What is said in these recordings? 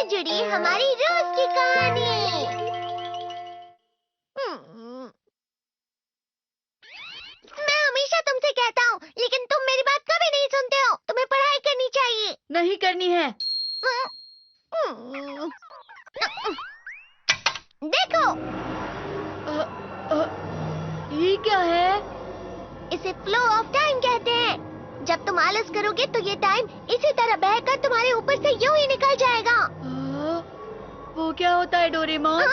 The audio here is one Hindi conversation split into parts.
जुड़ी हमारी रोज की कहानी। मैं हमेशा तुमसे कहता हूँ, लेकिन तुम मेरी बात कभी नहीं सुनते हो। तुम्हें पढ़ाई करनी चाहिए। नहीं करनी है। देखो, ये क्या है? इसे फ्लो ऑफ टाइम कहते हैं। जब तुम आलस करोगे तो ये टाइम इसी तरह बहकर तुम्हारे ऊपर से यूं ही निकल जाएगा। वो क्या होता है डोरेमोन?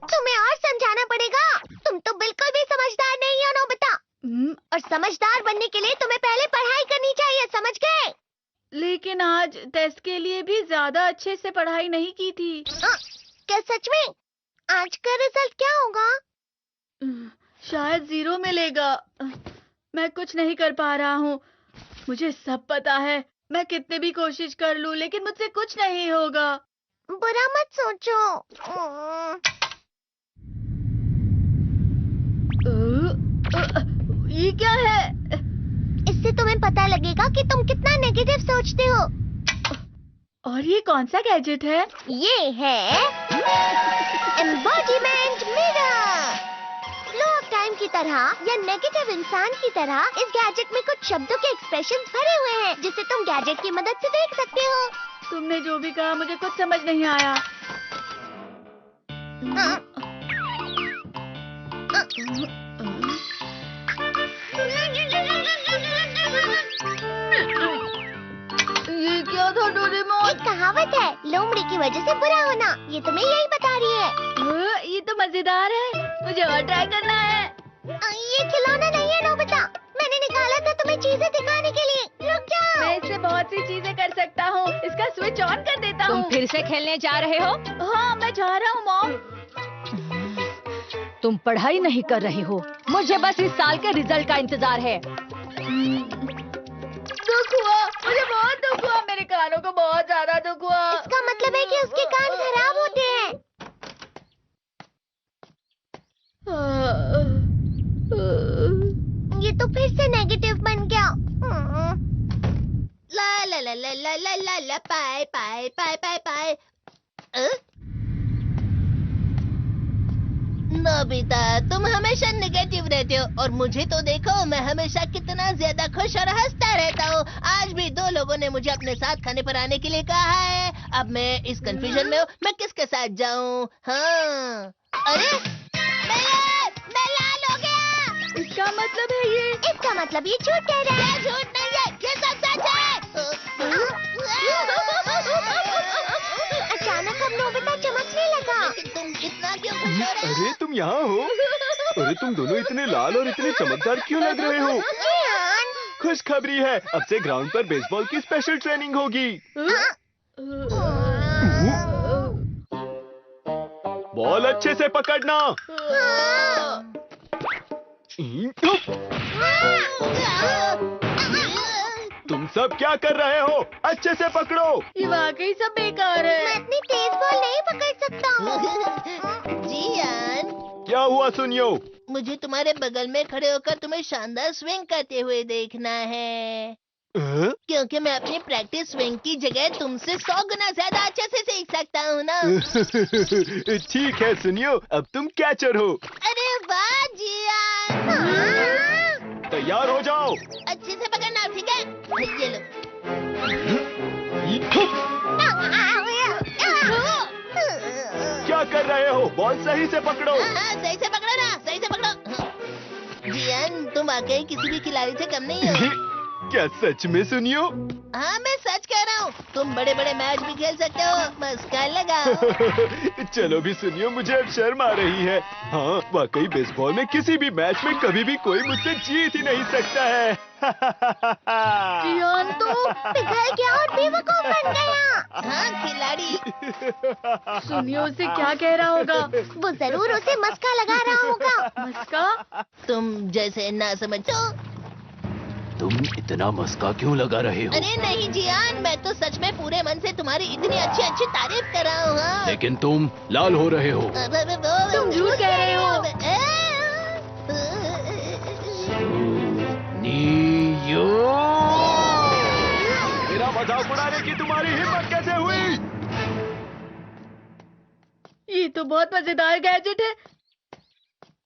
तुम्हें और समझाना पड़ेगा। तुम तो बिल्कुल भी समझदार नहीं हो नोबिता। और समझदार बनने के लिए तुम्हें पहले पढ़ाई करनी चाहिए, समझ गए? लेकिन आज टेस्ट के लिए भी ज्यादा अच्छे से पढ़ाई नहीं की थी। क्या सच में? आज का रिजल्ट क्या होगा? शायद 0 मिलेगा। मैं कुछ नहीं कर पा रहा हूँ। मुझे सब पता है। मैं कितनी भी कोशिश कर लूँ, लेकिन मुझसे कुछ नहीं होगा। बुरा मत सोचो। ये क्या है? इससे तुम्हें पता लगेगा कि तुम कितना नेगेटिव सोचते हो। और ये कौन सा गैजेट है? ये है embodiment mirror. Flow of time की तरह या नेगेटिव इंसान की तरह इस गैजेट में कुछ शब्दों के एक्सप्रेशंस भरे हुए हैं, जिसे तुम गैजेट की मदद से देख सकते हो। तुमने जो भी कहा मुझे कुछ समझ नहीं आया। ये क्या था डोरेमोन? एक कहावत है, लोमड़ी की वजह से बुरा होना। ये तुम्हें यही बता रही है। ये तो मजेदार है। मुझे और ट्राई करना है। ये खिलौना नहीं है नोबिता। मैंने निकाला था तुम्हें चीजें दिखाने के लिए। रुक जाओ। मैं इससे बहुत सी चीजें कर सकता हूँ। इसका स्विच ऑन कर देता हूँ। तुम फिर से खेलने जा रहे हो? हाँ, मैं जा रहा हूँ मॉम। तुम पढ़ाई नहीं कर रही हो। मुझे बस इस साल के रिजल्ट का इंतजार है। दुख हुआ, मुझे बहुत दुख हुआ। मेरे कानों को बहुत ज्यादा दुख हुआ। इसका मतलब है कि उसके कान खराब होते हैं। ये तो फिर से नेगेटिव बन गया। ला ला ला ला ला ला ला ला पाए पाए पाए पाए पाए। नोबिता, तुम हमेशा नेगेटिव रहते हो और मुझे तो देखो, मैं हमेशा कितना ज्यादा खुश और हंसता रहता हूँ। आज भी 2 लोगों ने मुझे अपने साथ खाने पर आने के लिए कहा है। अब मैं इस कंफ्यूजन में हूँ, मैं किसके साथ जाऊँ? हाँ, अरे मैं लाल हो गया। इसका मतलब है ये? इसका मतलब ये झूठ कह रहा है। झूठ नहीं है, ये सब सच है। अचानक अब नोबिता चमकने लगा। लेकिन तुम इतना क्यों खुश हो रहे हो? अरे तुम यहाँ हो? अरे तुम दोनों इतने लाल और इतने चमकदार क्यों लग रहे हो? खुशखबरी है, अब से ग्राउंड पर बेसबॉल की स्पेशल ट्रेनिंग होगी। बॉल अच्छे से पकड़ना। तुम सब क्या कर रहे हो? अच्छे से पकड़ो। ये वाकई सब बेकार है। मैं इतनी तेज बॉल नहीं पकड़ सकता हूँ। जियान, क्या हुआ सुनियो? मुझे तुम्हारे बगल में खड़े होकर तुम्हें शानदार स्विंग करते हुए देखना है। क्योंकि मैं अपनी प्रैक्टिस स्विंग की जगह तुमसे 100 गुना ज्यादा अच्छे से सीख सकता हूँ ना। ठीक है सुनियो, अब तुम कैचर हो। अरे वाह जियान। तैयार हो जाओ। अच्छे से पकड़ना, ठीक है? ये लो। क्या कर रहे हो? बॉल सही से पकड़ो। सही से पकड़ो ना, सही से पकड़ो। जियान, तुम वाकई किसी भी खिलाड़ी से कम नहीं हो। क्या सच में सुनियो? हाँ, मैं सच कह रहा हूँ। तुम बड़े बड़े मैच भी खेल सकते हो, मस्का लगाओ। चलो भी सुनियो, मुझे अब शर्म आ रही है। हाँ, वाकई बेसबॉल में किसी भी मैच में कभी भी कोई मुझसे जीत ही नहीं सकता है। जियान तो पिघल गया और बेवकूफ बन गया। हाँ, खिलाड़ी। सुनियो उसे क्या कह रहा होगा? वो जरूर उसे मस्का लगा रहा होगा। मस्का? तुम जैसे ना समझो। तुम इतना मस्का क्यों लगा रहे हो? अरे नहीं जियान, मैं तो सच में पूरे मन से तुम्हारी इतनी अच्छी अच्छी तारीफ कर रहा हूँ। हाँ। लेकिन तुम लाल हो रहे हो। तुम झूठ कह रहे हो। नियो, मेरा मजाक उड़ाने की तुम्हारी तुम्हारी हिम्मत कैसे हुई? ये तो बहुत मजेदार गैजेट है।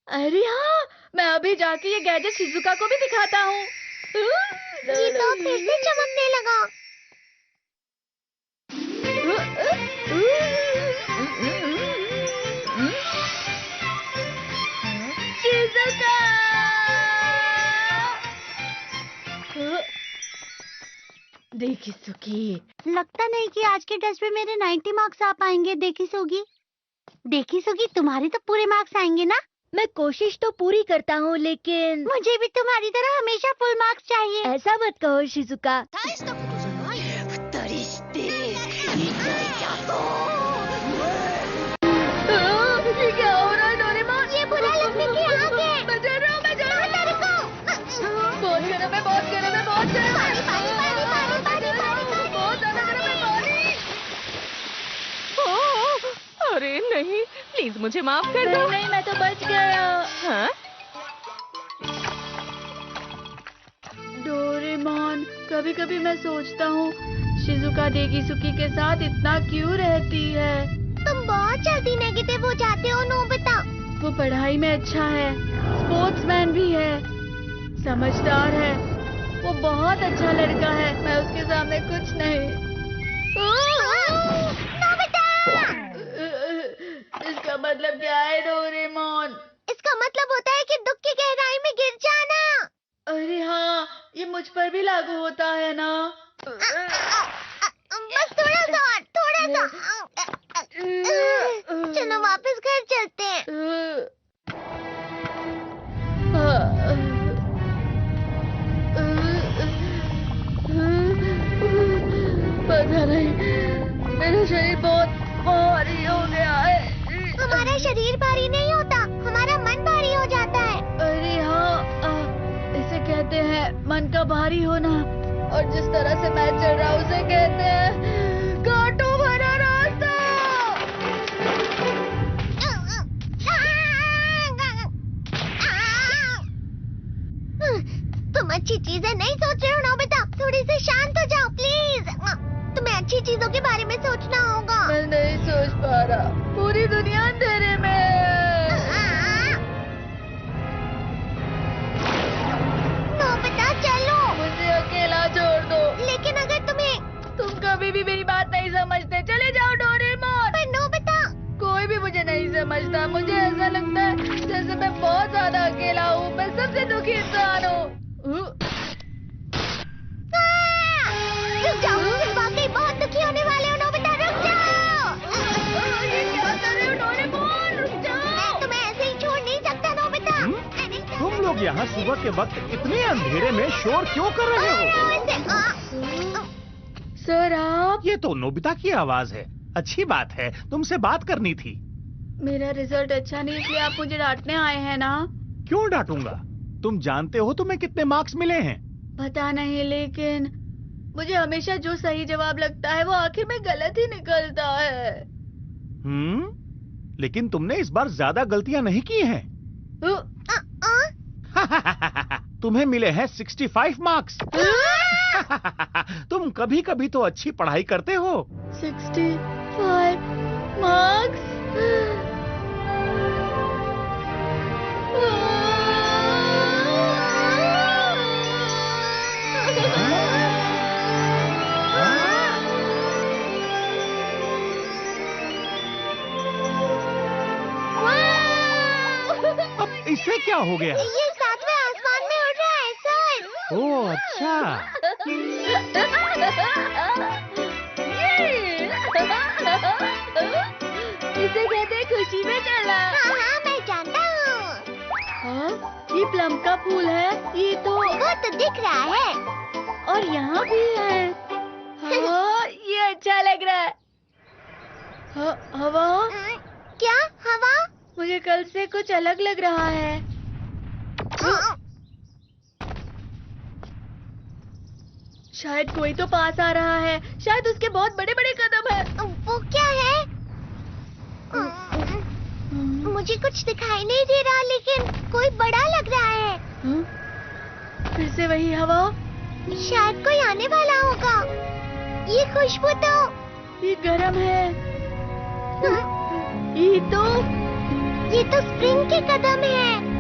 अरे हाँ, मैं अभी जाके ये गैजेट शिजुका को भी दिखाता हूँ। ये तो फिर से चमकने लगा। शिजुका! देखिसुकी, लगता नहीं कि आज के टेस्ट में मेरे 90 मार्क्स आ पाएंगे। देखिसुगी, तुम्हारे तो पूरे मार्क्स आएंगे ना? मैं कोशिश तो पूरी करता हूँ, लेकिन मुझे भी तुम्हारी तरह हमेशा फुल मार्क्स चाहिए। ऐसा मत कहो शिजुका। ये क्या हो रहा है डोरेमोन? ये बुरा लगने की आग है। मैं डर रहा हूँ, मैं डर रहा हूँ। बहुत गर्म है, बहुत गर्म है, बहुत गर्म है। बहुत ज्यादा गर्म है पानी। अरे नहीं, प्लीज मुझे माफ कर दो। नहीं, मैं तो बच गया। हाँ? डोरेमोन, कभी कभी मैं सोचता हूँ शिजुका देगिसुकी के साथ इतना क्यों रहती है। तुम बहुत जल्दी नेगेटिव हो जाते हो नोबिता। वो पढ़ाई में अच्छा है, स्पोर्ट्समैन भी है, समझदार है, वो बहुत अच्छा लड़का है। मैं उसके सामने कुछ नहीं। नोबिता! इसका मतलब क्या है डोरेमोन? इसका मतलब होता है कि दुख की गहराई में गिर जाना। अरे हाँ, ये मुझ पर भी लागू होता है ना। बस थोड़ा सा और, थोड़ा सा। चलो वापस घर चलते हैं। पता नहीं, मेरा शरीर बहुत भारी हो गया है। हमारा शरीर भारी नहीं होता, हमारा मन भारी हो जाता है। अरे हाँ, इसे कहते हैं मन का भारी होना। और जिस तरह से मैं चल रहा हूँ उसे कहते हैं कांटों भरा रास्ता। तुम अच्छी चीजें नहीं सोच रहे हो नोबिता। थोड़ी सी शांत हो जाओ प्लीज। तुम्हें अच्छी चीजों के बारे में सोचना होगा। मैं नहीं सोच पा रहा, पूरी दुनिया अंधेरे में है। नोबिता चलो। मुझे अकेला छोड़ दो। लेकिन अगर तुम कभी भी मेरी बात नहीं समझते। चले जाओ डोरेमोन। पर नोबिता। कोई भी मुझे नहीं समझता। मुझे ऐसा लगता है जैसे मैं बहुत ज्यादा अकेला हूँ। मैं सबसे दुखी इंसान हूँ। रुक जाओ, तुम वाकई बहुत दुखी होने वाले हो नोबिता। रुक जाओ। ये क्या कर रहे हो डोरेमोन? रुक जाओ। मैं तुम्हें ऐसे ही छोड़ नहीं सकता नोबिता। तुम लोग यहाँ सुबह के वक्त इतने अंधेरे में शोर क्यों कर रहे हो? सर आप? ये तो नोबिता की आवाज है। अच्छी बात है, तुमसे बात करनी थी। मेरा रिजल्ट अच्छा नहीं, इसलिए आप मुझे डांटने आए हैं ना? क्यों डांटूंगा? तुम जानते हो तुम्हें कितने मार्क्स मिले हैं? पता नहीं, लेकिन मुझे हमेशा जो सही जवाब लगता है वो आखिर में गलत ही निकलता है। लेकिन तुमने इस बार ज्यादा गलतियां नहीं की हैं। तुम्हें मिले हैं 65 मार्क्स। तुम कभी कभी तो अच्छी पढ़ाई करते हो। 65 मार्क्स? अब इससे क्या हो गया? ये 7वें आसमान में उड़ रहा है सर। ओह अच्छा। इसे कहते हैं खुशी में चला। हाँ, मैं जानता हूँ। हाँ, ये प्लम का फूल है। ये तो वो तो दिख रहा है। और यहाँ भी है। हाँ, ये अच्छा लग रहा है। हवा? क्या हवा? मुझे कल से कुछ अलग लग रहा है। शायद कोई तो पास आ रहा है। शायद उसके बहुत बड़े बड़े कदम हैं। वो क्या है? मुझे कुछ दिखाई नहीं दे रहा, लेकिन कोई बड़ा लग रहा है। फिर से वही हवा। शायद कोई आने वाला होगा। ये खुशबू तो ये गरम है। ये तो स्प्रिंग के कदम है।